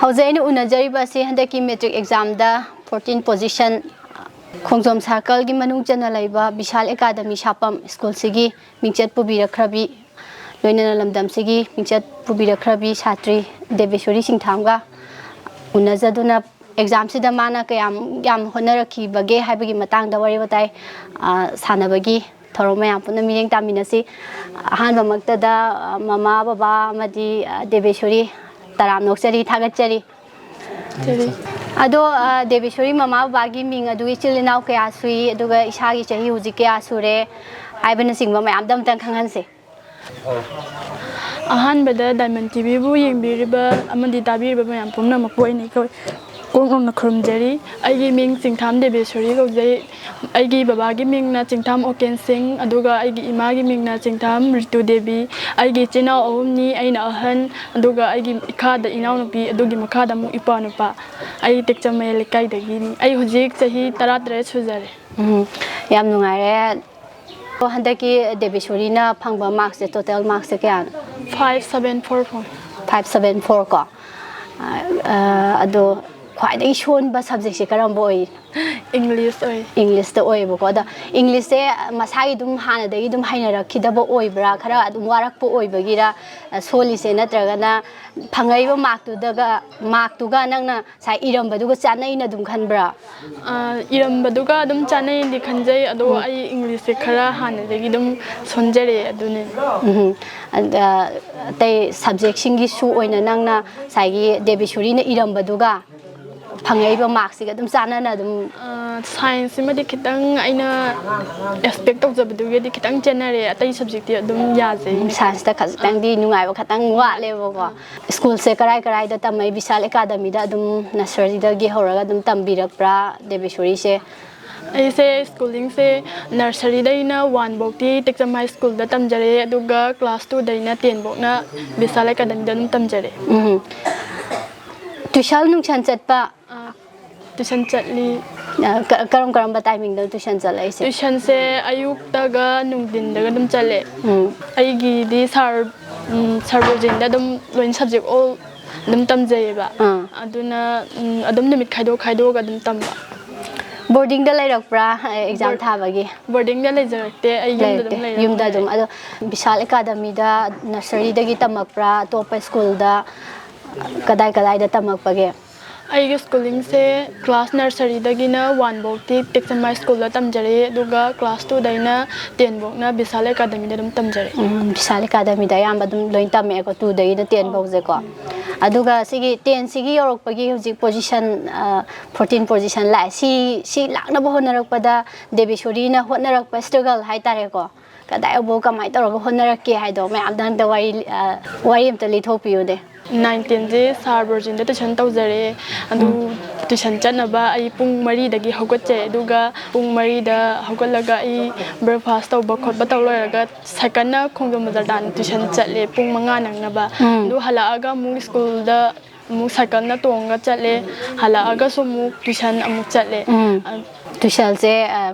ꯍꯧꯖꯤꯛ ꯑꯩꯅ ꯎꯅꯖꯔꯤꯕꯁꯤ ꯍꯟꯗꯛꯀꯤ ꯃꯦꯇ꯭ꯔꯤꯛ ꯑꯦꯛꯖꯥꯝꯗ 14 ꯄꯣꯖꯤꯁꯟ ꯈꯣꯡꯖꯣꯝ ꯁꯥꯔꯀꯜꯒꯤ ꯃꯅꯨꯡ ꯆꯟꯅ ꯂꯩꯕ ꯕꯤꯁꯥꯜ ꯑꯦꯀꯥꯗꯃꯤ ꯁꯥꯄꯝ ꯁ꯭ꯀꯨꯜꯁꯤꯒꯤ ꯃꯤꯡꯆꯠ ꯄꯨꯕꯤꯔꯛꯈ꯭ꯔꯕꯤ ꯂꯣꯏꯅꯅ ꯂꯝꯗꯝꯁꯤꯒꯤ ꯃꯤꯡꯆꯠ ꯄꯨꯕꯤꯔꯛꯈ꯭ꯔꯕꯤ ꯁꯥꯇ꯭ꯔꯤ ꯗꯦꯕꯦꯁꯣꯔꯤ ꯁꯤꯡꯊꯥꯝꯒ ꯎꯅꯖꯗꯨꯅ ꯑꯦꯛꯖꯥꯝꯁꯤꯗ ꯃꯥꯅ ꯀꯌꯥꯝ ꯍꯣꯠꯅꯔꯛꯈꯤꯕꯒꯦ ꯍꯥꯏꯕꯒꯤ ꯃꯇꯥꯡꯗ ꯋꯥꯔꯤ ꯋꯥꯇꯥꯏ ꯁꯥꯟꯅꯕꯒꯤ ꯊꯧꯔꯝ ꯃꯌꯥꯝ ꯄꯨꯟꯅ ꯃꯤꯠꯌꯦꯡ ꯇꯥꯃꯤꯟꯅꯁꯤ ꯑꯍꯥꯟꯕꯃꯛꯇꯗ ꯃꯃꯥ ꯕꯕꯥ ꯑꯃꯗꯤ ꯗꯦꯕꯦꯁꯣꯔꯤ ꯇꯔꯥꯝ ꯅꯣꯛꯆꯔꯤ ꯊꯥꯒꯠꯆꯔꯤ ꯑꯗꯣ ꯗꯦꯕꯦꯁꯣꯔꯤ ꯃꯃꯥ ꯕꯕꯥꯒꯤ ꯃꯤꯡ ꯑꯗꯨ ꯏꯆꯤꯜ ꯏꯅꯥꯎ ꯀꯌꯥ ꯁꯨꯏ ꯑꯗꯨꯒ ꯏꯁꯥꯒꯤ ꯆꯍꯤ ꯍꯧꯖꯤꯛ ꯀꯌꯥ ꯁꯨꯔꯦ ꯍꯥꯏꯕꯅꯆꯤꯡꯕ ꯃꯌꯥꯝꯗ ꯑꯃꯇꯪ ꯈꯪꯍꯟꯁꯦ ꯑꯍꯥꯟꯕꯗ ꯗꯥꯏꯃꯟ ꯇꯤꯚꯤꯕꯨ ꯌꯦꯡꯕꯤꯔꯤꯕ ꯑꯃꯗꯤ ꯇꯥꯕꯤꯔꯤꯕ ꯃꯌꯥꯝ ꯄꯨꯝꯅꯃꯛꯄꯨ ꯑꯩꯅ ꯀꯣꯛꯅ ꯈꯨꯔꯨꯝꯖꯔꯤ ꯑꯩꯒꯤ ꯃꯤꯡ ꯆꯤꯡꯊꯥꯝ ꯗꯦꯕꯦꯁꯣꯔꯤ ꯀꯧꯖꯩ ꯑꯩꯒꯤ ꯕꯕꯥꯒꯤ ꯃꯤꯡꯅ ꯆꯤꯡꯊꯥꯝ ꯑꯣꯀꯦꯟ ꯁꯤꯡ ꯑꯗꯨꯒ ꯑꯩꯒꯤ ꯏꯃꯥꯒꯤ ꯃꯤꯡꯅ ꯆꯤꯡꯊꯥꯝ ꯔꯤꯇꯨ ꯗꯦꯕꯤ ꯑꯩꯒꯤ ꯏꯆꯤꯜ ꯏꯅꯥꯎ ꯑꯍꯨꯝꯅꯤ ꯑꯩꯅ ꯑꯍꯟ ꯑꯗꯨꯒ ꯑꯩꯒꯤ ꯏꯈꯥꯗ ꯏꯅꯥꯎꯅꯨꯄꯤ ꯑꯗꯨꯒꯤ ꯃꯈꯥꯗ ꯑꯃꯨꯛ ꯏꯄ꯭ꯋꯥꯅꯨꯄꯥ ꯑꯩ ꯇꯦꯛꯆꯝꯃꯩ ꯂꯩꯀꯥꯏꯗꯒꯤꯅꯤ ꯑꯩ ꯍꯧꯖꯤꯛ ꯆꯍꯤ 13 ꯁꯨꯖꯔꯦ ꯌꯥꯝ ꯅꯨꯡꯉꯥꯏꯔꯦ ꯍꯟꯗꯛꯀꯤ ꯗꯦꯕꯦꯁꯣꯔꯤꯅ ꯐꯪꯕ ꯃꯥꯔꯛꯁꯦ ꯇꯣꯇꯦꯜ ꯃꯥꯔꯛꯁꯦ ꯀꯌꯥꯅꯣ 574 574 ꯀꯣ ꯑꯗꯣ ꯈ꯭ꯋꯥꯏꯗꯒꯤ ꯁꯣꯟꯕ ꯁꯕꯖꯦꯛꯁꯦ ꯀꯔꯝꯕ ꯑꯣꯏ ꯏꯪꯂꯤꯁ ꯑꯣꯏ ꯏꯪꯂꯤꯁꯇ ꯑꯣꯏꯌꯦꯕꯀꯣ ꯑꯗꯣ ꯏꯪꯂꯤꯁꯁꯦ ꯃꯁꯥꯒꯤ ꯑꯗꯨꯝ ꯍꯥꯟꯅꯗꯒꯤ ꯑꯗꯨꯝ ꯍꯩꯅꯔꯛꯈꯤꯗꯕ ꯑꯣꯏꯕ꯭ꯔꯥ ꯈꯔ ꯑꯗꯨꯝ ꯋꯥꯔꯛꯄ ꯑꯣꯏꯕꯒꯤꯔ ꯁꯣꯜꯂꯤꯁꯦ ꯅꯠꯇ꯭ꯔꯒꯅ ꯐꯪꯉꯛꯏꯕ ꯃꯥꯔꯛꯇꯨꯒ ꯅꯪꯅ ꯉꯁꯥꯏ ꯏꯔꯝꯕꯗꯨꯒ ꯆꯥꯅꯩꯅ ꯑꯗꯨꯝ ꯈꯟꯕ꯭ꯔꯥ ꯏꯔꯝꯕꯗꯨꯒ ꯑꯗꯨꯝ ꯆꯥꯅꯩꯅꯗꯤ ꯈꯟꯖꯩ ꯑꯗꯣ ꯑꯩ ꯏꯪꯂꯤꯁꯁꯦ ꯈꯔ ꯍꯥꯟꯅꯗꯒꯤ ꯑꯗꯨꯝ ꯁꯣꯟꯖꯔꯛꯑꯦ ꯑꯗꯨꯅꯤ ꯑꯇꯩ ꯁꯕꯖꯦꯛꯁꯤꯡꯒꯤꯁꯨ ꯑꯣꯏꯅ ꯅꯪꯅ ꯉꯁꯥꯏꯒꯤ ꯗꯦꯕꯦꯁꯣꯔꯤꯅ ꯏꯔꯝꯕꯗꯨꯒ ꯐꯪꯉꯛꯏꯕ ꯃꯥꯔꯛꯁꯤꯒ ꯑꯗꯨꯝ ꯆꯥꯟꯅꯅ ꯑꯗꯨꯝ ꯁꯥꯏꯟꯁꯁꯤꯃꯗꯤ ꯈꯤꯇꯪ ꯑꯩꯅ ꯑꯦꯛꯁꯄꯦꯛ ꯇꯧꯖꯕꯗꯨꯒꯗꯤ ꯈꯤꯇꯪ ꯆꯦꯟꯅꯔꯦ ꯑꯇꯩ ꯁꯕꯖꯦꯛꯇꯤ ꯑꯗꯨꯝ ꯌꯥꯖꯩ ꯁꯥꯏꯟꯁꯇ ꯈꯖꯤꯛꯇꯪꯗꯤ ꯅꯨꯡꯉꯥꯏꯕ ꯈꯤꯇꯪ ꯋꯥꯠꯂꯦꯕꯀꯣ ꯁ꯭ꯀꯨꯜꯁꯦ ꯀꯔꯥꯏꯗ ꯇꯝꯃꯛꯏ ꯕꯤꯁꯥꯜ ꯑꯦꯀꯥꯗꯃꯤꯗ ꯑꯗꯨꯝ ꯅꯁꯔꯤꯗꯒꯤ ꯍꯧꯔꯒ ꯑꯗꯨꯝ ꯇꯝꯕꯤꯔꯛꯄ꯭ꯔꯥ ꯗꯦꯕꯦꯁꯣꯔꯤꯁꯦ ꯑꯩꯁꯦ ꯁ꯭ꯀꯨꯂꯤꯡꯁꯦ ꯅꯔꯁꯔꯤꯗꯩꯅ 1 ꯐꯥꯎꯗꯤ ꯇꯦꯛꯆꯝ ꯍꯥꯏ ꯁ꯭ꯀꯨꯜꯗ ꯇꯝꯖꯔꯦ ꯑꯗꯨꯒ ꯀ꯭ꯂꯥꯁ 2ꯗꯩꯅ 10 ꯐꯥꯎꯅ ꯕꯤꯁꯥꯜ ꯑꯦꯀꯥꯗꯃꯤꯗ ꯑꯗꯨꯝ ꯇꯝꯖꯔꯦ ꯇꯨꯏꯁꯟ ꯅꯨꯡꯁꯟ ꯆꯠꯄ ꯇꯨꯏꯁꯟ ꯆꯠꯂꯤ ꯀꯔꯝꯕ ꯇꯥꯏꯃꯤꯡꯗ ꯇꯨꯏꯁꯟ ꯆꯠꯂꯛꯏꯁꯦ ꯇꯨꯏꯁꯟꯁꯦ ꯑꯌꯨꯛꯇꯒ ꯅꯨꯡꯊꯤꯟꯗꯒ ꯑꯗꯨꯝ ꯆꯠꯂꯦ ꯑꯩꯒꯤꯗꯤ ꯁꯥꯔ ꯔꯣꯖꯤꯟꯗ ꯑꯗꯨꯝ ꯂꯣꯏꯅ ꯁꯕꯖꯦꯛ ꯑꯣꯜ ꯑꯗꯨꯝ ꯇꯝꯖꯩꯌꯦꯕ ꯑꯗꯨꯅ ꯑꯗꯨꯝ ꯅꯨꯃꯤꯠ ꯈꯥꯏꯗꯣꯛꯑꯒ ꯑꯗꯨꯝ ꯇꯝꯕ ꯕꯣꯔꯗꯤꯡꯗ ꯂꯩꯔꯛꯄ꯭ꯔꯥ ꯑꯦꯛꯖꯥꯝ ꯊꯥꯕꯒꯤ ꯕꯣꯔꯗꯤꯡꯗ ꯂꯩꯖꯔꯛꯇꯦ ꯑꯩ ꯌꯨꯝꯗ ꯑꯗꯨꯝ ꯌꯨꯝꯗ ꯂꯩꯔꯛꯑꯦ ꯑꯗꯨꯝ ꯑꯗꯣ ꯕꯤꯁꯥꯜ ꯑꯦꯀꯥꯗꯃꯤꯗ ꯅꯁꯔꯤꯗꯒꯤ ꯇꯝꯃꯛꯄ꯭ꯔꯥ ꯑꯇꯣꯞꯄ ꯁ꯭ꯀꯨꯜꯗ ꯀꯗꯥꯏꯗ ꯇꯝꯃꯛꯄꯒꯦ ꯑꯩꯒꯤ ꯁ꯭ꯀꯨꯂꯤꯡꯁꯦ ꯀ꯭ꯂꯥꯁ ꯅꯔꯁꯔꯤꯗꯒꯤꯅ 1 ꯐꯥꯎꯗꯤ ꯇꯦꯛꯆꯝ ꯍꯥꯏ ꯁ꯭ꯀꯨꯜꯗ ꯇꯝꯖꯔꯦ ꯑꯗꯨꯒ ꯀ꯭ꯂꯥꯁ 2ꯗꯩꯅ 10 ꯐꯥꯎꯅ ꯕꯤꯁꯥꯜ ꯑꯦꯀꯥꯗꯃꯤꯗ ꯑꯗꯨꯝ ꯇꯝꯖꯔꯦ ꯕꯤꯁꯥꯜ ꯑꯦꯀꯥꯗꯃꯤꯗ ꯑꯌꯥꯝꯕ ꯑꯗꯨꯝ ꯂꯣꯏ ꯇꯝꯃꯛꯑꯦꯀꯣ 2ꯗꯒꯤꯅ 10 ꯐꯥꯎꯁꯦꯀꯣ ꯑꯗꯨꯒ ꯁꯤꯒꯤ 10ꯁꯤꯒꯤ ꯌꯧꯔꯛꯄꯒꯤ ꯍꯧꯖꯤꯛ ꯄꯣꯖꯤꯁꯟ 14 ꯄꯣꯖꯤꯁꯟ ꯂꯥꯛꯑꯦ ꯁꯤ ꯂꯥꯛꯅꯕ ꯍꯣꯠꯅꯔꯛꯄꯗ ꯗꯦꯕꯦꯁꯣꯔꯤꯅ ꯍꯣꯠꯅꯔꯛꯄ ꯁ꯭ꯇ꯭ꯔꯒꯜ ꯍꯥꯏꯇꯥꯔꯦꯀꯣ ꯀꯗꯥꯏꯐꯥꯎ ꯀꯃꯥꯏꯅ ꯇꯧꯔꯒ ꯍꯣꯠꯅꯔꯛꯀꯦ ꯍꯥꯏꯗꯣ ꯃꯌꯥꯝꯗ ꯍꯟꯗꯛ ꯋꯥꯔꯤ ꯑꯝꯇ ꯂꯤꯊꯣꯛꯄꯤꯌꯨꯅꯦ 9-10ꯁꯦ ꯁꯥꯔ ꯕꯔꯖꯤꯟꯗ ꯇꯨꯏꯁꯟ ꯇꯧꯖꯔꯦ ꯑꯗꯨ ꯇꯨꯏꯁꯟ ꯆꯠꯅꯕ ꯑꯩ ꯄꯨꯡ 4ꯗꯒꯤ ꯍꯧꯒꯠꯆꯩ ꯑꯗꯨꯒ ꯄꯨꯡ 4ꯗ ꯍꯧꯒꯠꯂꯒ ꯑꯩ ꯕ꯭ꯔꯦꯛꯐꯥꯁ ꯇꯧꯕ ꯈꯣꯠꯄ ꯇꯧ ꯂꯣꯏꯔꯒ ꯁꯥꯏꯀꯜꯅ ꯈꯣꯡꯖꯣꯝ ꯕꯖꯥꯔ ꯇꯥꯟꯅ ꯇꯨꯏꯁꯟ ꯆꯠꯂꯦ ꯄꯨꯡ 5 ꯅꯪꯅꯕ ꯑꯗꯨ ꯍꯜꯂꯛꯑꯒ ꯑꯃꯨꯛ ꯁ꯭ꯀꯨꯜꯗ ꯑꯃꯨꯛ ꯁꯥꯏꯀꯜꯅ ꯇꯣꯡꯉꯒ ꯆꯠꯂꯦ ꯍꯜꯂꯛꯑꯒꯁꯨ ꯑꯃꯨꯛ ꯇꯨꯏꯁꯟ ꯑꯃꯨꯛ ꯆꯠꯂꯦ ꯇꯨꯏꯁꯟꯁꯦ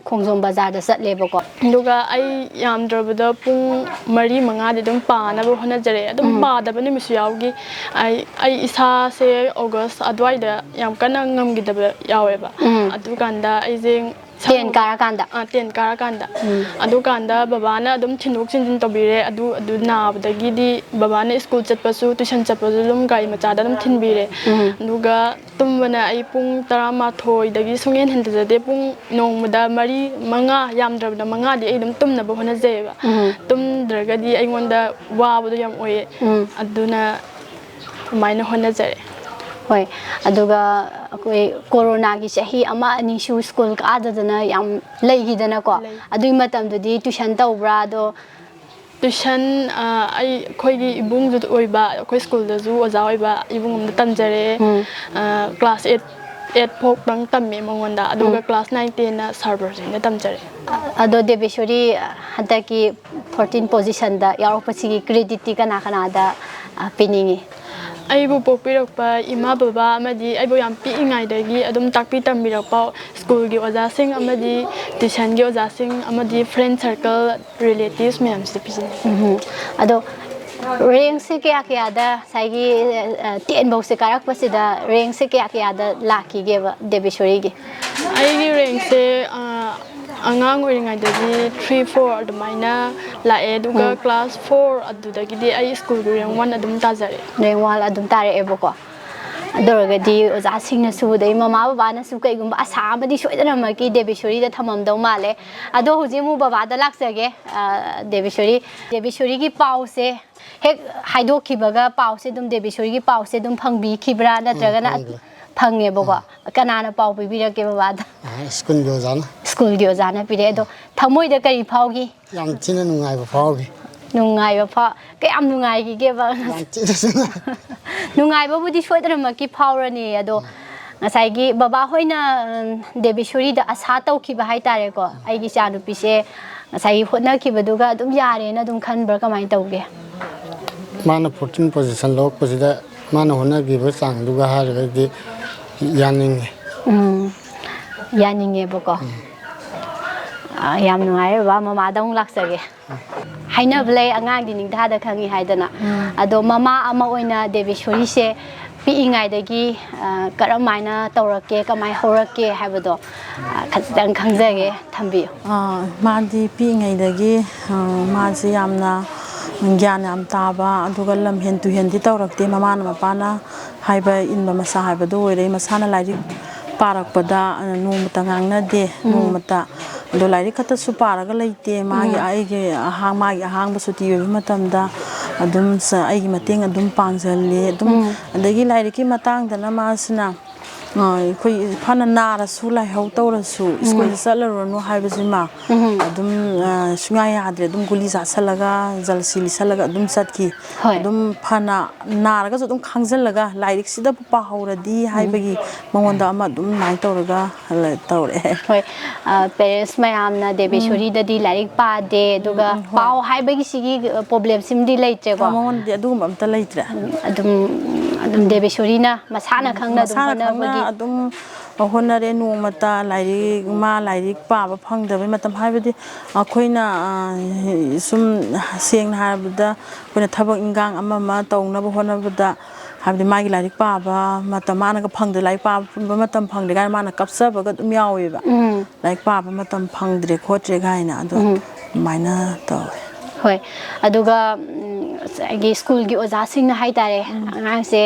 ꯈꯣꯡꯖꯣꯝ ꯕꯖꯥꯔꯗ ꯆꯠꯂꯦꯕꯀꯣ ꯑꯗꯨꯒ ꯑꯩ ꯌꯥꯝꯗ꯭ꯔꯕꯗ ꯄꯨꯡ 4-5ꯗꯤ ꯑꯗꯨꯝ ꯄꯥꯅꯕ ꯍꯣꯠꯅꯖꯔꯦ ꯑꯗꯨꯝ ꯄꯥꯗꯕ ꯅꯨꯃꯤꯠꯁꯨ ꯌꯥꯎꯈꯤ ꯑꯩ ꯏꯁꯥꯁꯦ ꯑꯣꯒꯁ ꯑꯗꯨꯋꯥꯏꯗ ꯌꯥꯝ ꯀꯟꯅ ꯉꯝꯈꯤꯗꯕ ꯌꯥꯎꯋꯦꯕ ꯑꯗꯨꯀꯥꯟꯗ ꯑꯩꯁꯦ 10 ꯀꯥꯔꯀꯥꯟꯗ 10 ꯀꯥꯔꯀꯥꯟꯗ ꯑꯗꯨꯀꯥꯟꯗ ꯕꯕꯥꯅ ꯑꯗꯨꯝ ꯊꯤꯟꯗꯣꯛ ꯊꯤꯟꯖꯤꯟ ꯇꯧꯕꯤꯔꯦ ꯑꯗꯨ ꯅꯥꯕꯗꯒꯤꯗꯤ ꯕꯕꯥꯅ ꯁ꯭ꯀꯨꯜ ꯆꯠꯄꯁꯨ ꯇꯨꯏꯁꯟ ꯆꯠꯄꯁꯨ ꯑꯗꯨꯝ ꯒꯥꯔꯤ ꯃꯆꯥꯗ ꯑꯗꯨꯝ ꯊꯤꯟꯕꯤꯔꯦ ꯑꯗꯨꯒ ꯇꯨꯝꯕꯅ ꯑꯩ ꯄꯨꯡ 12 ꯁꯨꯡꯍꯦꯟ ꯍꯦꯟꯖꯗꯦ ꯄꯨꯡ ꯅꯣꯡꯃꯗ 4-5 ꯌꯥꯝꯗ꯭ꯔꯕꯗ 5ꯗꯤ ꯑꯩ ꯑꯗꯨꯝ ꯇꯨꯝꯅꯕ ꯍꯣꯠꯅꯖꯩꯌꯦꯕ ꯇꯨꯝꯗ꯭ꯔꯒꯗꯤ ꯑꯩꯉꯣꯟꯗ ꯋꯥꯕꯗꯣ ꯌꯥꯝ ꯑꯣꯏꯌꯦ ꯑꯗꯨꯅ ꯑꯗꯨꯃꯥꯏꯅ ꯍꯣꯠꯅꯖꯔꯦ ꯍꯣꯏ ꯑꯗꯨꯒ ꯑꯩꯈꯣꯏ ꯀꯣꯔꯣꯅꯥꯒꯤ ꯆꯍꯤ 1-2ꯁꯨ ꯁ꯭ꯀꯨꯜ ꯀꯥꯗꯗꯅ ꯌꯥꯝ ꯂꯩꯈꯤꯗꯅꯀꯣ ꯑꯗꯨꯒꯤ ꯃꯇꯝꯗꯨꯗꯤ ꯇꯨꯏꯁꯟ ꯇꯧꯕ꯭ꯔꯥ ꯑꯗꯣ ꯇꯨꯏꯁꯟ ꯑꯩꯈꯣꯏꯒꯤ ꯏꯕꯨꯡꯁꯨ ꯑꯣꯏꯕ ꯑꯩꯈꯣꯏ ꯁ꯭ꯀꯨꯜꯗꯁꯨ ꯑꯣꯖꯥ ꯑꯣꯏꯕ ꯏꯕꯨꯡ ꯑꯃꯗ ꯇꯝꯖꯔꯦ ꯀ꯭ꯂꯥꯁ 8 ꯐꯥꯎꯇꯪ ꯇꯝꯃꯦ ꯃꯉꯣꯟꯗ ꯑꯗꯨꯒ ꯀ꯭ꯂꯥꯁ 9-10ꯅ ꯁꯥꯔ ꯕꯔꯖꯤꯟꯗ ꯇꯝꯖꯔꯦ ꯑꯗꯣ ꯗꯦꯕꯦꯁꯣꯔꯤ ꯍꯟꯗꯛꯀꯤ 14 ꯄꯣꯖꯤꯁꯟꯗ ꯌꯥꯎꯔꯛꯄꯁꯤꯒꯤ ꯀ꯭ꯔꯦꯗꯤꯠꯇꯤ ꯀꯅꯥꯗ ꯄꯤꯅꯤꯡꯉꯤ ꯑꯩꯕꯨ ꯄꯣꯛꯄꯤꯔꯛꯄ ꯏꯃꯥ ꯕꯕꯥ ꯑꯃꯗꯤ ꯑꯩꯕꯨ ꯌꯥꯝ ꯄꯤꯛꯏꯉꯩꯗꯒꯤ ꯑꯗꯨꯝ ꯇꯥꯛꯄꯤ ꯇꯝꯕꯤꯔꯛꯄ ꯁ꯭ꯀꯨꯜꯒꯤ ꯑꯣꯖꯥꯁꯤꯡ ꯑꯃꯗꯤ ꯇꯨꯏꯁꯟꯒꯤ ꯑꯣꯖꯥꯁꯤꯡ ꯑꯃꯗꯤ ꯐ꯭ꯔꯦꯟ ꯁꯔꯀꯜ ꯔꯤꯂꯦꯇꯤꯚꯁ ꯃꯌꯥꯝꯁꯤꯗ ꯄꯤꯖꯅꯤꯡꯉꯤ ꯑꯗꯣ ꯔꯦꯡ ꯁꯦ ꯀꯌꯥ ꯀꯌꯥꯗ ꯁꯥꯏꯒꯤ 10 ꯕꯧꯁꯦ ꯀꯥꯔꯛꯄꯁꯤꯗ ꯔꯦꯡ ꯁꯦ ꯀꯌꯥ ꯀꯌꯥꯗ ꯂꯥꯛꯈꯤꯒꯦꯕ ꯗꯦꯕꯦꯁꯣꯔꯤꯒꯤ ꯑꯩꯒꯤ ꯔꯦꯡꯁꯦ ꯑꯉꯥꯡ ꯑꯣꯏꯔꯤꯉꯩꯗꯗꯤ 3-4 ꯑꯗꯨꯃꯥꯏꯅ ꯂꯥꯛꯑꯦ ꯑꯗꯨꯒ ꯀ꯭ꯂꯥꯁ 4 ꯑꯗꯨꯗꯒꯤꯗꯤ ꯑꯩ ꯁ꯭ꯀꯨꯜꯒꯤ ꯔꯦꯡ 1 ꯑꯗꯨꯝ ꯇꯥꯖꯔꯦ ꯔꯦꯡ 1 ꯑꯗꯨꯝ ꯇꯥꯔꯛꯑꯦꯕꯀꯣ ꯑꯗꯨ ꯑꯣꯏꯔꯒꯗꯤ ꯑꯣꯖꯥꯁꯤꯡꯅꯁꯨ ꯑꯗꯩ ꯃꯃꯥ ꯕꯕꯥꯅꯁꯨ ꯀꯩꯒꯨꯝꯕ ꯑꯁꯥ ꯑꯃꯗꯤ ꯁꯣꯏꯗꯅꯃꯛꯀꯤ ꯗꯦꯕꯦꯁꯣꯔꯤꯗ ꯊꯝꯃꯝꯗꯧ ꯃꯥꯜꯂꯦ ꯑꯗꯣ ꯍꯧꯖꯤꯛ ꯑꯃꯨꯛ ꯕꯕꯥꯗ ꯂꯥꯛꯆꯒꯦ ꯗꯦꯕꯦꯁꯣꯔꯤꯒꯤ ꯄꯥꯎꯁꯦ ꯍꯦꯛ ꯍꯥꯏꯗꯣꯛꯈꯤꯕꯒ ꯄꯥꯎꯁꯦ ꯑꯗꯨꯝ ꯗꯦꯕꯦꯁꯣꯔꯤꯒꯤ ꯄꯥꯎꯁꯦ ꯑꯗꯨꯝ ꯐꯪꯕꯤꯈꯤꯕ꯭ꯔꯥ ꯅꯠꯇ꯭ꯔꯒꯅ ꯐꯪꯉꯦꯕꯀꯣ ꯀꯅꯥꯅ ꯄꯥꯎ ꯄꯤꯕꯤꯔꯛꯀꯦ ꯕꯕꯥꯗ ꯁ꯭ꯀꯨꯜꯒꯤ ꯑꯣꯖꯥꯅ ꯄꯤꯔꯛꯑꯦ ꯑꯗꯣ ꯊꯃꯣꯏꯗ ꯀꯔꯤ ꯐꯥꯎꯈꯤ ꯌꯥꯝ ꯊꯤꯅ ꯅꯨꯡꯉꯥꯏꯕ ꯐꯥꯎꯈꯤ ꯅꯨꯡꯉꯥꯏꯕ ꯀꯌꯥꯝ ꯅꯨꯡꯉꯥꯏꯈꯤꯒꯦꯕ ꯌꯥꯝ ꯊꯤꯅ ꯅꯨꯡꯉꯥꯏꯕꯕꯨꯗꯤ ꯁꯣꯏꯗꯅꯃꯛꯀꯤ ꯐꯥꯎꯔꯅꯤ ꯑꯗꯣ ꯉꯁꯥꯏꯒꯤ ꯕꯕꯥ ꯍꯣꯏꯅ ꯗꯦꯕꯦꯁꯣꯔꯤꯗ ꯑꯁꯥ ꯇꯧꯈꯤꯕ ꯍꯥꯏꯇꯥꯔꯦꯀꯣ ꯑꯩꯒꯤ ꯏꯆꯥꯅꯨꯄꯤꯁꯦ ꯉꯁꯥꯏꯒꯤ ꯍꯣꯠꯅꯈꯤꯕꯗꯨꯒ ꯑꯗꯨꯝ ꯌꯥꯔꯦꯅ ꯑꯗꯨꯝ ꯈꯟꯕ꯭ꯔꯥ ꯀꯃꯥꯏꯅ ꯇꯧꯒꯦ ꯃꯥꯅ 14 ꯄꯣꯖꯤꯁꯟ ꯂꯧꯔꯛꯄꯁꯤꯗ ꯃꯥꯅ ꯍꯣꯠꯅꯈꯤꯕ ꯆꯥꯡꯗꯨꯒ ꯍꯥꯏꯔꯒꯗꯤ ꯌꯥꯅꯤꯡꯉꯦ ꯌꯥꯅꯤꯡꯉꯦꯕꯀꯣ ꯌꯥꯝ ꯅꯨꯡꯉꯥꯏꯔꯦ ꯕꯕꯥ ꯃꯃꯥꯗ ꯑꯃꯨꯛ ꯂꯥꯛꯆꯒꯦ ꯍꯥꯏꯅꯕ ꯂꯩ ꯑꯉꯥꯡꯗꯤ ꯅꯤꯡꯊꯥꯗ ꯈꯪꯉꯤ ꯍꯥꯏꯗꯅ ꯑꯗꯣ ꯃꯃꯥ ꯑꯃ ꯑꯣꯏꯅ ꯗꯦꯕꯦꯁꯣꯔꯤꯁꯦ ꯄꯤꯛꯏꯉꯩꯗꯒꯤ ꯀꯔꯝꯃꯥꯏꯅ ꯇꯧꯔꯛꯀꯦ ꯀꯃꯥꯏꯅ ꯍꯧꯔꯛꯀꯦ ꯍꯥꯏꯕꯗꯣ ꯈꯖꯤꯛꯇꯪ ꯈꯪꯖꯒꯦ ꯊꯝꯕꯤꯌꯨ ꯃꯥꯗꯤ ꯄꯤꯛꯏꯉꯩꯗꯒꯤ ꯃꯥꯁꯤ ꯌꯥꯝꯅ ꯒ꯭ꯌꯥꯟ ꯌꯥꯝ ꯇꯥꯕ ꯑꯗꯨꯒ ꯂꯝꯍꯦꯟ ꯇꯨꯍꯦꯟꯗꯤ ꯇꯧꯔꯛꯇꯦ ꯃꯃꯥꯅ ꯃꯄꯥꯅ ꯍꯥꯏꯕ ꯏꯟꯕ ꯃꯆꯥ ꯍꯥꯏꯕꯗꯣ ꯑꯣꯏꯔꯦ ꯃꯁꯥꯅ ꯂꯥꯏꯔꯤꯛ ꯄꯥꯔꯛꯄꯗ ꯅꯣꯡꯃꯇ ꯉꯥꯡꯅꯗꯦ ꯅꯣꯡꯃꯇ ꯑꯗꯣ ꯂꯥꯏꯔꯤꯛ ꯈꯛꯇꯁꯨ ꯄꯥꯔꯒ ꯂꯩꯇꯦ ꯃꯥꯒꯤ ꯃꯥꯒꯤ ꯑꯍꯥꯡꯕ ꯁꯨꯇꯤ ꯑꯣꯏꯕ ꯃꯇꯝꯗ ꯑꯗꯨꯝ ꯑꯩꯒꯤ ꯃꯇꯦꯡ ꯑꯗꯨꯝ ꯄꯥꯡꯁꯤꯜꯂꯤ ꯑꯗꯨꯝ ꯑꯗꯒꯤ ꯂꯥꯏꯔꯤꯛꯀꯤ ꯃꯇꯥꯡꯗꯅ ꯃꯥꯁꯤꯅ ꯑꯩꯈꯣꯏ ꯐꯅ ꯅꯥꯔꯁꯨ ꯂꯥꯏꯍꯧ ꯇꯧꯔꯁꯨ ꯁ꯭ꯀꯨꯜꯗ ꯆꯠꯂꯨꯔꯅꯨ ꯍꯥꯏꯕꯁꯤꯃ ꯑꯗꯨꯝ ꯁꯨꯡꯌꯥ ꯌꯥꯗ꯭ꯔꯦ ꯑꯗꯨꯝ ꯒꯨꯂꯤ ꯆꯥꯁꯜꯂꯒ ꯖꯜꯁꯤ ꯂꯤꯁꯜꯂꯒ ꯑꯗꯨꯝ ꯆꯠꯈꯤ ꯑꯗꯨꯝ ꯐꯅ ꯅꯥꯔꯒꯁꯨ ꯑꯗꯨꯝ ꯈꯥꯡꯖꯜꯂꯒ ꯂꯥꯏꯔꯤꯛꯁꯤꯗꯕꯨ ꯄꯥꯍꯧꯔꯗꯤ ꯍꯥꯏꯕꯒꯤ ꯃꯉꯣꯟꯗ ꯑꯃ ꯑꯗꯨꯝ ꯑꯗꯨꯃꯥꯏꯅ ꯇꯧꯔꯒ ꯇꯧꯔꯛꯑꯦ ꯍꯣꯏ ꯄꯦꯔꯦꯟꯁ ꯃꯌꯥꯝꯅ ꯗꯦꯕꯦꯁꯣꯔꯤꯗꯗꯤ ꯂꯥꯏꯔꯤꯛ ꯄꯥꯗꯦ ꯑꯗꯨꯒ ꯄꯥꯎ ꯍꯥꯏꯕꯒꯤ ꯁꯤꯒꯤ ꯄ꯭ꯔꯣꯕ꯭ꯂꯦꯝꯁꯤꯃꯗꯤ ꯂꯩꯇ꯭ꯔꯦꯀꯣ ꯃꯉꯣꯟꯗꯗꯤ ꯑꯗꯨꯒꯨꯝꯕ ꯑꯝꯇ ꯂꯩꯇ꯭ꯔꯦ ꯑꯗꯨꯝ ꯗꯦꯕꯦꯁꯣꯔꯤꯅ ꯃꯁꯥꯅ ꯈꯪꯅ ꯑꯗꯨꯝ ꯍꯣꯠꯅꯕꯒꯤ ꯑꯗꯨꯝ ꯍꯣꯠꯅꯔꯦ ꯅꯣꯡꯃꯇ ꯂꯥꯏꯔꯤꯛ ꯄꯥꯕ ꯐꯪꯗꯕꯩ ꯃꯇꯝ ꯍꯥꯏꯕꯗꯤ ꯑꯩꯈꯣꯏꯅ ꯁꯨꯝ ꯁꯦꯡꯅ ꯍꯥꯏꯔꯕꯗ ꯑꯩꯈꯣꯏꯅ ꯊꯕꯛ ꯏꯟꯈꯥꯡ ꯑꯃ ꯇꯧꯅꯕ ꯍꯣꯠꯅꯕꯗ ꯍꯥꯏꯕꯗꯤ ꯃꯥꯒꯤ ꯂꯥꯏꯔꯤꯛ ꯄꯥꯕ ꯃꯇꯝ ꯃꯥꯅꯒ ꯐꯪꯗ꯭ꯔꯦ ꯂꯥꯏꯔꯤꯛ ꯄꯥꯕ ꯃꯇꯝ ꯐꯪꯗ꯭ꯔꯦ ꯀꯥꯏꯅ ꯃꯥꯅ ꯀꯞꯆꯕꯒ ꯑꯗꯨꯝ ꯌꯥꯎꯋꯦꯕ ꯂꯥꯏꯔꯤꯛ ꯄꯥꯕ ꯃꯇꯝ ꯐꯪꯗ꯭ꯔꯦ ꯈꯣꯠꯇ꯭ꯔꯦ ꯀꯥꯏꯅ ꯑꯗꯣ ꯑꯗꯨꯃꯥꯏꯅ ꯇꯧꯋꯦ ꯍꯣꯏ ꯑꯗꯨꯒ ꯑꯩꯒꯤ ꯁ꯭ꯀꯨꯜꯒꯤ ꯑꯣꯖꯥꯁꯤꯡꯅ ꯍꯥꯏꯇꯥꯔꯦ ꯑꯉꯥꯡꯁꯦ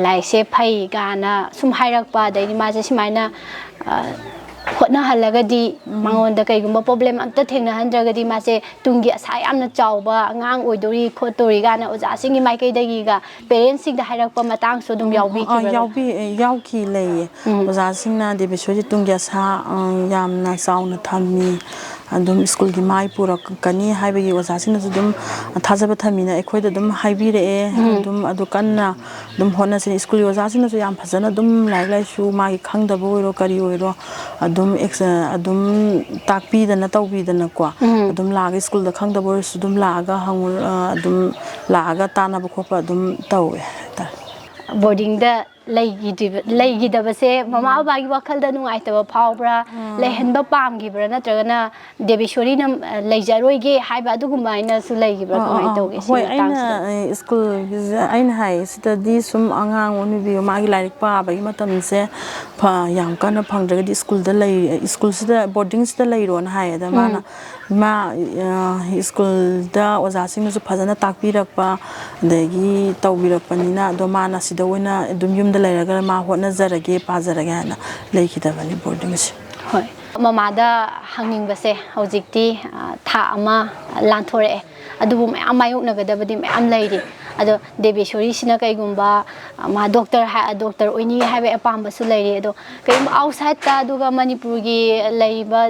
ꯂꯥꯏꯔꯤꯛꯁꯦ ꯐꯩ ꯀꯥꯏꯅ ꯁꯨꯝ ꯍꯥꯏꯔꯛꯄ ꯑꯗꯩꯗꯤ ꯃꯥꯁꯦ ꯁꯨꯃꯥꯏꯅ ꯍꯣꯠꯅꯍꯜꯂꯒꯗꯤ ꯃꯉꯣꯟꯗ ꯀꯩꯒꯨꯝꯕ ꯄ꯭ꯔꯣꯕ꯭ꯂꯦꯝ ꯑꯝꯇ ꯊꯦꯡꯅꯍꯟꯗ꯭ꯔꯒꯗꯤ ꯃꯥꯁꯦ ꯇꯨꯡꯒꯤ ꯑꯁꯥ ꯌꯥꯝꯅ ꯆꯥꯎꯕ ꯑꯉꯥꯡ ꯑꯣꯏꯗꯣꯔꯤ ꯈꯣꯠꯇꯣꯔꯤ ꯀꯥꯏꯅ ꯑꯣꯖꯥꯁꯤꯡꯒꯤ ꯃꯥꯏꯀꯩꯗꯒꯤꯒ ꯄꯦꯔꯦꯟꯁꯁꯤꯡꯗ ꯍꯥꯏꯔꯛꯄ ꯃꯇꯥꯡꯁꯨ ꯑꯗꯨꯝ ꯌꯥꯎꯕꯤꯈꯤꯕ꯭ꯔꯥ ꯌꯥꯎꯈꯤ ꯂꯩꯌꯦ ꯑꯣꯖꯥꯁꯤꯡꯅ ꯗꯦꯕꯦꯁꯣꯔꯤ ꯇꯨꯡꯒꯤ ꯑꯁꯥ ꯌꯥꯝꯅ ꯆꯥꯎꯅ ꯊꯝꯃꯤ ꯑꯗꯨꯝ ꯁ꯭ꯀꯨꯜꯒꯤ ꯃꯥꯏ ꯄꯨꯔꯛꯀꯅꯤ ꯍꯥꯏꯕꯒꯤ ꯑꯣꯖꯥꯁꯤꯡꯅꯁꯨ ꯑꯗꯨꯝ ꯊꯥꯖꯕ ꯊꯝꯃꯤꯅ ꯑꯩꯈꯣꯏꯗ ꯑꯗꯨꯝ ꯍꯥꯏꯕꯤꯔꯛꯑꯦ ꯑꯗꯨꯝ ꯑꯗꯨ ꯀꯟꯅ ꯑꯗꯨꯝ ꯍꯣꯠꯅꯁꯤ ꯁ꯭ꯀꯨꯜꯒꯤ ꯑꯣꯖꯥꯁꯤꯡꯅꯁꯨ ꯌꯥꯝ ꯐꯖꯅ ꯑꯗꯨꯝ ꯂꯥꯏꯔꯤꯛ ꯂꯥꯏꯁꯨ ꯃꯥꯒꯤ ꯈꯪꯗꯕ ꯑꯣꯏꯔꯣ ꯀꯔꯤ ꯑꯣꯏꯔꯣ ꯑꯗꯨꯝ ꯇꯥꯛꯄꯤꯗꯅ ꯇꯧꯕꯤꯗꯅꯀꯣ ꯑꯗꯨꯝ ꯂꯥꯛꯑꯒ ꯁ꯭ꯀꯨꯜꯗ ꯈꯪꯗꯕ ꯑꯣꯏꯔꯁꯨ ꯑꯗꯨꯝ ꯂꯥꯛꯑꯒ ꯑꯗꯨꯝ ꯂꯥꯛꯑꯒ ꯇꯥꯟꯅꯕ ꯈꯣꯠꯄ ꯑꯗꯨꯝ ꯇꯧꯋꯦ ꯍꯥꯏꯇꯥꯔꯦ ꯕꯣꯔꯗꯤꯡꯗ ꯂꯩꯈꯤꯗꯕꯁꯦ ꯃꯃꯥ ꯕꯕꯥꯒꯤ ꯋꯥꯈꯜꯗ ꯅꯨꯡꯉꯥꯏꯇꯕ ꯐꯥꯎꯕ꯭ꯔꯥ ꯂꯩꯍꯟꯕ ꯄꯥꯝꯈꯤꯕ꯭ꯔꯥ ꯅꯠꯇ꯭ꯔꯒꯅ ꯗꯦꯕꯦꯁꯣꯔꯤꯅ ꯂꯩꯖꯔꯣꯏꯒꯦ ꯍꯥꯏꯕ ꯑꯗꯨꯒꯨꯝꯕ ꯍꯥꯏꯅꯁꯨ ꯂꯩꯈꯤꯕ꯭ꯔꯥ ꯀꯃꯥꯏꯅ ꯇꯧꯒꯦ ꯁꯤꯒꯤ ꯍꯣꯏ ꯃꯇꯥꯡꯁꯤꯗ ꯁ꯭ꯀꯨꯜꯒꯤꯁꯦ ꯑꯩꯅ ꯍꯥꯏ ꯁꯤꯗꯗꯤ ꯁꯨꯝ ꯑꯉꯥꯡ ꯑꯣꯟꯕꯤꯌꯨ ꯃꯥꯒꯤ ꯂꯥꯏꯔꯤꯛ ꯄꯥꯕꯒꯤ ꯃꯇꯝꯁꯦ ꯌꯥꯝ ꯀꯟꯅ ꯐꯪꯗ꯭ꯔꯒꯗꯤ ꯁ꯭ꯀꯨꯜꯁꯤꯗ ꯕꯣꯔꯗꯤꯡꯁꯤꯗ ꯂꯩꯔꯣꯅ ꯍꯥꯏ ꯑꯗ ꯃꯥ ꯁ꯭ꯀꯨꯜꯗ ꯑꯣꯖꯥꯁꯤꯡꯅꯁꯨ ꯐꯖꯅ ꯇꯥꯛꯄꯤꯔꯛꯄ ꯑꯗꯒꯤ ꯇꯧꯕꯤꯔꯛꯄꯅꯤꯅ ꯑꯗꯣ ꯃꯥꯅ ꯁꯤꯗ ꯑꯣꯏꯅ ꯑꯗꯨꯝ ꯌꯨꯝꯗ ꯂꯩꯔꯒ ꯃꯥ ꯍꯣꯠꯅꯖꯔꯒꯦ ꯄꯥꯖꯔꯒꯦ ꯍꯥꯏꯅ ꯂꯩꯈꯤꯗꯕꯅꯤ ꯕꯣꯔꯗꯤꯡꯁꯦ ꯍꯣꯏ ꯃꯃꯥꯗ ꯍꯪꯅꯤꯡꯕꯁꯦ ꯍꯧꯖꯤꯛꯇꯤ ꯊꯥ ꯑꯃ ꯂꯥꯟꯊꯣꯔꯛꯑꯦ ꯑꯗꯨꯕꯨ ꯃꯌꯥꯝ ꯃꯥꯌꯣꯛꯅꯒꯗꯕꯗꯤ ꯃꯌꯥꯝ ꯂꯩꯔꯤ ꯑꯗꯣ ꯗꯦꯕꯦꯁꯣꯔꯤꯁꯤꯅ ꯀꯩꯒꯨꯝꯕ ꯃꯥ ꯗꯣꯛꯇꯔ ꯑꯣꯏꯅꯤꯡꯉꯦ ꯍꯥꯏꯕꯒꯤ ꯑꯄꯥꯝꯕꯁꯨ ꯂꯩꯔꯤ ꯑꯗꯣ ꯀꯩꯒꯨꯝꯕ ꯑꯥꯎꯠꯁꯥꯏꯗꯠꯇ ꯑꯗꯨꯒ ꯃꯅꯤꯄꯨꯔꯒꯤ ꯂꯩꯔꯤꯕ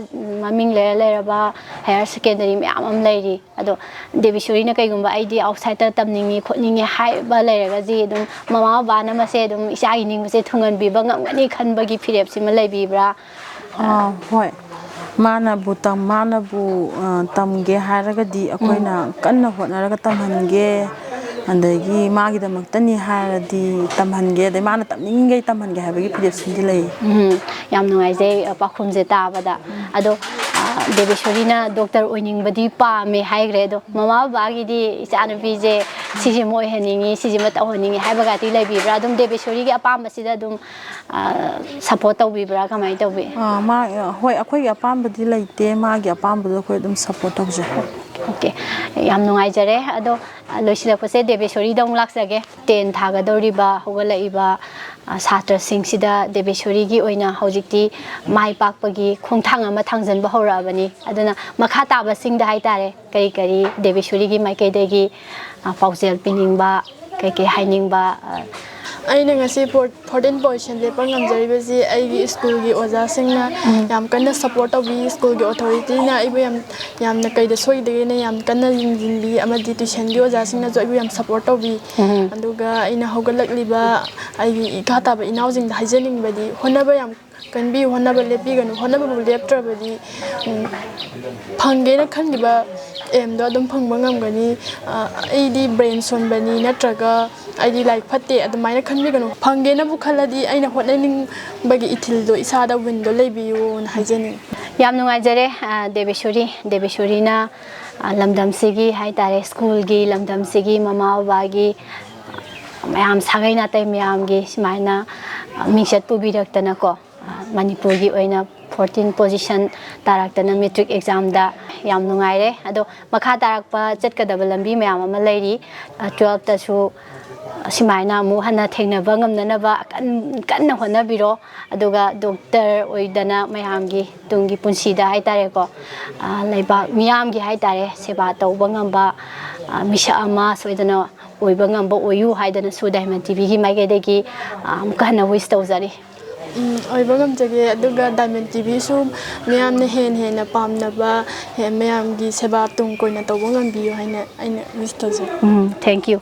ꯃꯃꯤꯡ ꯂꯩꯔꯕ ꯍꯥꯌꯔ ꯁꯦꯀꯦꯟꯗꯔꯤ ꯃꯌꯥꯝ ꯑꯃ ꯂꯩꯔꯤ ꯑꯗꯣ ꯗꯦꯕꯦꯁꯣꯔꯤꯅ ꯀꯩꯒꯨꯝꯕ ꯑꯩꯗꯤ ꯑꯥꯎꯠꯁꯥꯏꯗꯠꯇ ꯇꯝꯅꯤꯡꯉꯤ ꯈꯣꯠꯅꯤꯡꯉꯤ ꯍꯥꯏꯕ ꯂꯩꯔꯒꯗꯤ ꯑꯗꯨꯝ ꯃꯃꯥ ꯕꯕꯥꯅ ꯃꯁꯦ ꯑꯗꯨꯝ ꯏꯆꯥꯒꯤ ꯅꯤꯡꯕꯁꯦ ꯊꯨꯡꯍꯟꯕꯤꯕ ꯉꯝꯒꯅꯤ ꯈꯟꯕꯒꯤ ꯐꯤꯔꯦꯞꯁꯤꯃ ꯂꯩꯕꯤꯕ꯭ꯔꯥ ꯍꯣꯏ ꯃꯥꯅꯕꯨ ꯇꯝꯒꯦ ꯍꯥꯏꯔꯒꯗꯤ ꯑꯩꯈꯣꯏꯅ ꯀꯟꯅ ꯍꯣꯠꯅꯔꯒ ꯇꯝꯍꯟꯒꯦ ꯑꯗꯒꯤ ꯃꯥꯒꯤꯗꯃꯛꯇꯅꯤ ꯍꯥꯏꯔꯗꯤ ꯇꯝꯍꯟꯒꯦ ꯑꯗꯩ ꯃꯥꯅ ꯇꯝꯅꯤꯡꯉꯤꯈꯩ ꯇꯝꯍꯟꯒꯦ ꯍꯥꯏꯕꯒꯤ ꯐꯤꯔꯦꯞꯁꯤꯃꯗꯤ ꯂꯩ ꯌꯥꯝ ꯅꯨꯡꯉꯥꯏꯖꯩ ꯄꯥꯎꯈꯨꯝꯁꯦ ꯇꯥꯕꯗ ꯑꯗꯣ ꯗꯦꯕꯦꯁꯣꯔꯤꯅ ꯗꯣꯛꯇꯔ ꯑꯣꯏꯅꯤꯡꯕꯗꯤ ꯄꯥꯝꯃꯦ ꯍꯥꯏꯈ꯭ꯔꯦ ꯑꯗꯣ ꯃꯃꯥ ꯕꯕꯥꯒꯤꯗꯤ ꯏꯆꯥꯅꯨꯄꯤꯁꯦ ꯁꯤꯁꯤꯃ ꯑꯣꯏꯍꯟꯅꯤꯡꯉꯤ ꯁꯤꯁꯤꯃ ꯇꯧꯍꯟꯅꯤꯡꯉꯤ ꯍꯥꯏꯕꯒꯗꯤ ꯂꯩꯕꯤꯕ꯭ꯔꯥ ꯑꯗꯨꯝ ꯗꯦꯕꯦꯁꯣꯔꯤꯒꯤ ꯑꯄꯥꯝꯕꯁꯤꯗ ꯑꯗꯨꯝ ꯁꯞꯄꯣꯔꯠ ꯇꯧꯕꯤꯕ꯭ꯔꯥ ꯀꯃꯥꯏꯅ ꯇꯧꯕꯤ? ꯍꯣꯏ ꯑꯩꯈꯣꯏꯒꯤ ꯑꯄꯥꯝꯕꯗꯤ ꯂꯩꯇꯦ, ꯃꯥꯒꯤ ꯑꯄꯥꯝꯕꯗꯣ ꯑꯩꯈꯣꯏ ꯑꯗꯨꯝ ꯁꯞꯄꯣꯔꯠ ꯇꯧꯖꯩ꯫ ꯑꯣꯀꯦ, ꯌꯥꯝ ꯅꯨꯡꯉꯥꯏꯖꯔꯦ ꯑꯗꯣ ꯂꯣꯏꯁꯤꯜꯂꯛꯄꯁꯦ ꯗꯦꯕꯦꯁꯣꯔꯤꯗ ꯑꯃꯨꯛ ꯂꯥꯛꯆꯒꯦ꯫ 10 ꯊꯥꯒꯗꯧꯔꯤꯕ ꯍꯧꯒꯠꯂꯛꯏꯕ ꯁꯥꯇ꯭ꯔꯁꯤꯡꯁꯤꯗ ꯗꯦꯕꯦꯁꯣꯔꯤꯒꯤ ꯑꯣꯏꯅ ꯍꯧꯖꯤꯛꯇꯤ ꯃꯥꯏ ꯄꯥꯛꯄꯒꯤ ꯈꯣꯡꯊꯥꯡ ꯑꯃ ꯊꯥꯡꯖꯟꯕ ꯍꯧꯔꯛꯑꯕꯅꯤ ꯑꯗꯨꯅ ꯃꯈꯥ ꯇꯥꯕꯁꯤꯡꯗ ꯍꯥꯏꯇꯥꯔꯦ ꯀꯔꯤ ꯀꯔꯤ ꯗꯦꯕꯦꯁꯣꯔꯤꯒꯤ ꯃꯥꯏꯀꯩꯗꯒꯤ ꯄꯥꯎꯖꯦꯜ ꯄꯤꯅꯤꯡꯕ ꯀꯩꯀꯩ ꯍꯥꯏꯅꯤꯡꯕ? ꯑꯩꯅ ꯉꯁꯤ 14 ꯄꯣꯖꯤꯁꯟ ꯂꯦꯞꯄ ꯉꯝꯖꯔꯤꯕꯁꯤ ꯑꯩꯒꯤ ꯁ꯭ꯀꯨꯜꯒꯤ ꯑꯣꯖꯥꯁꯤꯡꯅ ꯌꯥꯝ ꯀꯟꯅ ꯁꯞꯄꯣꯔꯠ ꯇꯧꯕꯤ, ꯁ꯭ꯀꯨꯜꯒꯤ ꯑꯣꯊꯣꯔꯤꯇꯤꯅ ꯑꯩꯕꯨ ꯌꯥꯝꯅ ꯀꯩꯗ ꯁꯣꯏꯗꯒꯦꯅ ꯌꯥꯝ ꯀꯟꯅ ꯌꯦꯡꯁꯤꯟꯕꯤ, ꯑꯃꯗꯤ ꯇ꯭ꯌꯨꯁꯟꯒꯤ ꯑꯣꯖꯥꯁꯤꯡꯅꯁꯨ ꯑꯩꯕꯨ ꯌꯥꯝ ꯁꯞꯄꯣꯔꯠ ꯇꯧꯕꯤ꯫ ꯑꯗꯨꯒ ꯑꯩꯅ ꯍꯧꯒꯠꯂꯛꯂꯤꯕ ꯑꯩꯒꯤ ꯏꯈꯥ ꯇꯥꯕ ꯏꯅꯥꯎꯁꯤꯡꯗ ꯍꯥꯏꯖꯅꯤꯡꯕꯗꯤ ꯍꯣꯠꯅꯕ ꯌꯥꯝ ꯀꯟꯕꯤꯌꯨ, ꯍꯣꯠꯅꯕ ꯂꯦꯞꯄꯤꯒꯅꯨ, ꯍꯣꯠꯅꯕꯕꯨ leꯞꯇ꯭ꯔꯕꯗꯤ ꯐꯪꯒꯦꯅ ꯈꯟꯈꯤꯕ ꯑꯦꯝꯗꯣ ꯑꯗꯨꯝ ꯐꯪꯕ ꯉꯝꯒꯅꯤ꯫ ꯑꯩꯗꯤ ꯕ꯭ꯔꯦꯟ ꯁꯣꯟꯕꯅꯤ ꯅꯠꯇ꯭ꯔꯒ ꯑꯩꯗꯤ ꯂꯥꯏꯔꯤꯛ ꯐꯠꯇꯦ ꯑꯗꯨꯃꯥꯏꯅ ꯈꯟꯕꯤꯒꯅꯨ, ꯐꯪꯒꯦꯅꯕꯨ ꯈꯜꯂꯗꯤ ꯑꯩꯅ ꯍꯣꯠꯅꯅꯤꯡꯕꯒꯤ ꯏꯊꯤꯜꯗꯣ ꯏꯁꯥꯗ ꯋꯤꯟꯗꯣ ꯂꯩꯕꯤꯌꯨꯅ ꯍꯥꯏꯖꯅꯤꯡꯉꯤ꯫ ꯌꯥꯝ ꯅꯨꯡꯉꯥꯏꯖꯔꯦ ꯗꯦꯕꯦꯁꯣꯔꯤꯅ ꯂꯝꯗꯝꯁꯤꯒꯤ ꯍꯥꯏꯇꯥꯔꯦ ꯁ꯭ꯀꯨꯜꯒꯤ ꯂꯝꯗꯝꯁꯤꯒꯤ ꯃꯃꯥ ꯕꯕꯥꯒꯤ ꯃꯌꯥꯝ ꯁꯥꯒꯩ ꯅꯥꯇꯩ ꯃꯌꯥꯝꯒꯤ ꯁꯨꯃꯥꯏꯅ ꯃꯤꯡꯆꯠ ꯄꯨꯕꯤꯔꯛꯇꯅꯀꯣ ꯃꯅꯤꯄꯨꯔꯒꯤ ꯑꯣꯏꯅ 14 ꯄꯣꯖꯤꯁꯟ ꯇꯥꯔꯛꯇꯅ ꯃꯦꯇ꯭ꯔꯤꯛ ꯑꯦꯛꯖꯥꯝꯗ ꯌꯥꯝ ꯅꯨꯡꯉꯥꯏꯔꯦ꯫ ꯑꯗꯣ ꯃꯈꯥ ꯇꯥꯔꯛꯄ ꯆꯠꯀꯗꯕ ꯂꯝꯕꯤ ꯃꯌꯥꯝ ꯑꯃ ꯂꯩꯔꯤ꯫ 12ꯇꯁꯨ ꯁꯨꯃꯥꯏꯅ ꯑꯃꯨꯛ ꯍꯟꯅ ꯊꯦꯡꯅꯕ ꯉꯝꯅꯅꯕ ꯀꯟꯅ ꯍꯣꯠꯅꯕꯤꯔꯣ, ꯑꯗꯨꯒ ꯗꯣꯛꯇꯔ ꯑꯣꯏꯗꯅ ꯃꯌꯥꯝꯒꯤ ꯇꯨꯡꯒꯤ ꯄꯨꯟꯁꯤꯗ ꯍꯥꯏꯇꯥꯔꯦꯀꯣ ꯂꯩꯕꯥꯛ ꯃꯤꯌꯥꯝꯒꯤ ꯍꯥꯏꯇꯥꯔꯦ ꯁꯦꯕꯥ ꯇꯧꯕ ꯉꯝꯕ ꯃꯤꯁꯛ ꯑꯃ ꯁꯣꯏꯗꯅ ꯑꯣꯏꯕ ꯉꯝꯕ ꯑꯣꯏꯌꯨ ꯍꯥꯏꯗꯅꯁꯨ ꯗꯥꯏꯃꯟ ꯇꯤꯚꯤꯒꯤ ꯃꯥꯏꯀꯩꯗꯒꯤ ꯑꯃꯨꯛꯀ ꯍꯟꯅ ꯋꯤꯁ ꯇꯧꯖꯔꯤ꯫ ꯑꯣꯏꯕ ꯉꯝꯖꯒꯦ, ꯑꯗꯨꯒ ꯗꯥꯏꯃꯟ ꯇꯤꯚꯤꯁꯨ ꯃꯌꯥꯝꯅ ꯍꯦꯟꯅ ꯄꯥꯝꯅꯕ ꯃꯌꯥꯝꯒꯤ ꯁꯦꯕꯥ ꯇꯨꯡ ꯀꯣꯏꯅ ꯇꯧꯕ ꯉꯝꯕꯤꯌꯨ ꯍꯥꯏꯅ ꯑꯩꯅ ꯋꯤꯁ ꯇꯧꯖꯩ꯫ Thank you.